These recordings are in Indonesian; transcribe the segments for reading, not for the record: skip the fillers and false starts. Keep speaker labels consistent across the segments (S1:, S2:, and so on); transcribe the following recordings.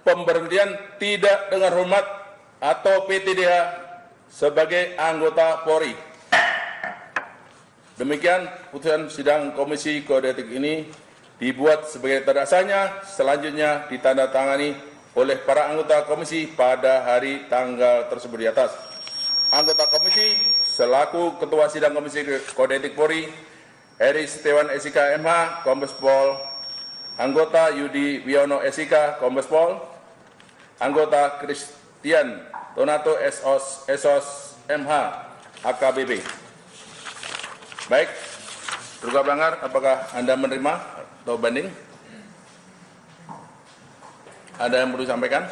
S1: pemberhentian tidak dengan hormat atau PTDH sebagai anggota Polri. Demikian putusan sidang Komisi Kode Etik ini dibuat sebagai terdasarnya, selanjutnya ditandatangani oleh para anggota komisi pada hari tanggal tersebut di atas. Anggota komisi selaku Ketua Sidang Komisi Kode Etik Polri, Heri Setiawan SIK MH, Kombes Pol. Anggota Yudi Wiono SIK, Kombes Pol. Anggota Christian Donato SOS MH, AKBP. Baik, terduga pelanggar, apakah Anda menerima atau banding? Ada yang perlu disampaikan?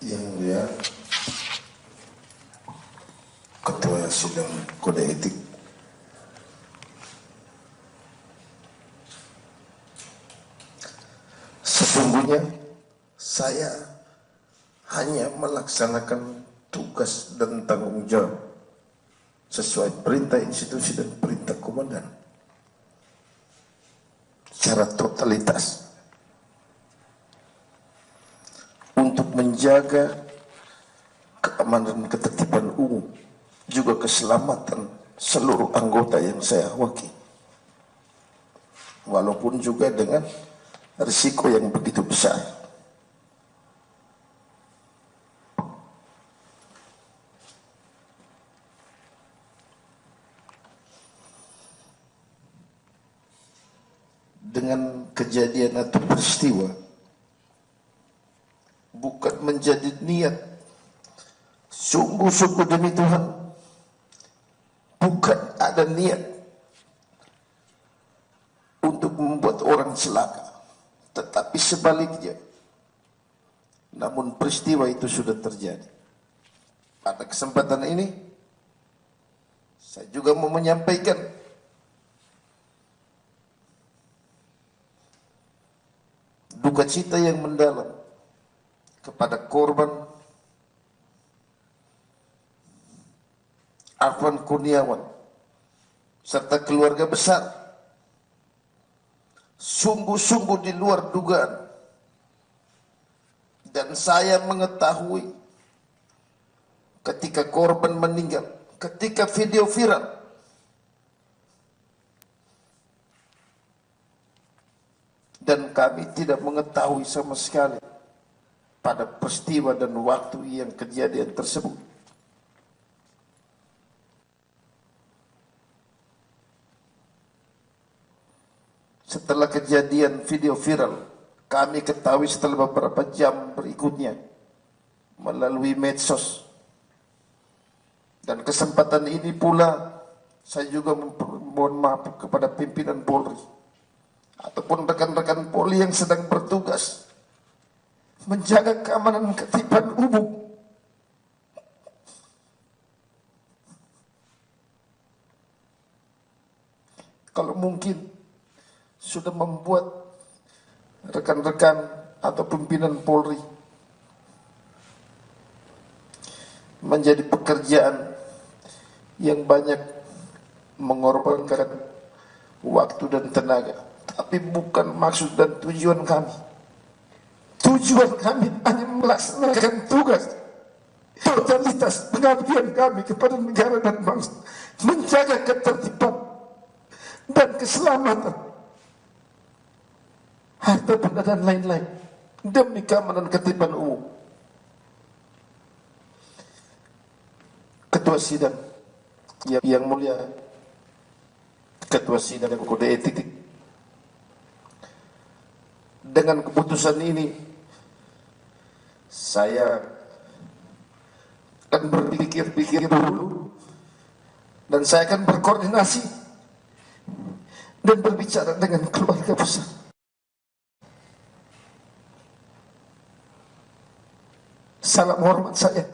S2: Yang mulia Ketua Sidang Kode Etik, sesungguhnya saya hanya melaksanakan tugas dan tanggung jawab sesuai perintah institusi dan perintah komandan secara totalitas untuk menjaga keamanan dan ketertiban umum, juga keselamatan seluruh anggota yang saya wakili. Walaupun juga dengan risiko yang begitu besar. Dengan kejadian atau peristiwa bukan menjadi niat, sungguh-sungguh demi Tuhan, bukan ada niat untuk membuat orang celaka, tetapi sebaliknya. Namun peristiwa itu sudah terjadi. Pada kesempatan ini, saya juga mau menyampaikan duka cita yang mendalam kepada korban Afwan Kurniawan serta keluarga besar. Sungguh-sungguh di luar dugaan, dan saya mengetahui ketika korban meninggal, ketika video viral, dan kami tidak mengetahui sama sekali pada peristiwa dan waktu yang kejadian tersebut. Setelah kejadian video viral, kami ketahui setelah beberapa jam berikutnya melalui medsos. Dan kesempatan ini pula saya juga mohon maaf kepada pimpinan Polri ataupun rekan-rekan Polri yang sedang bertugas menjaga keamanan ketertiban umum. Kalau mungkin sudah membuat rekan-rekan atau pimpinan Polri menjadi pekerjaan yang banyak mengorbankan waktu dan tenaga, tapi bukan maksud dan tujuan kami. Tujuan kami hanya melaksanakan tugas totalitas pengabdian kami kepada negara dan bangsa, menjaga ketertiban dan keselamatan harta benda dan lain-lain demi keamanan ketertiban umum. Ketua Sidang yang mulia, Ketua Sidang Kode Etik, dengan keputusan ini saya akan berpikir-pikir dulu dan saya akan berkoordinasi dan berbicara dengan keluarga besar. Salam hormat saya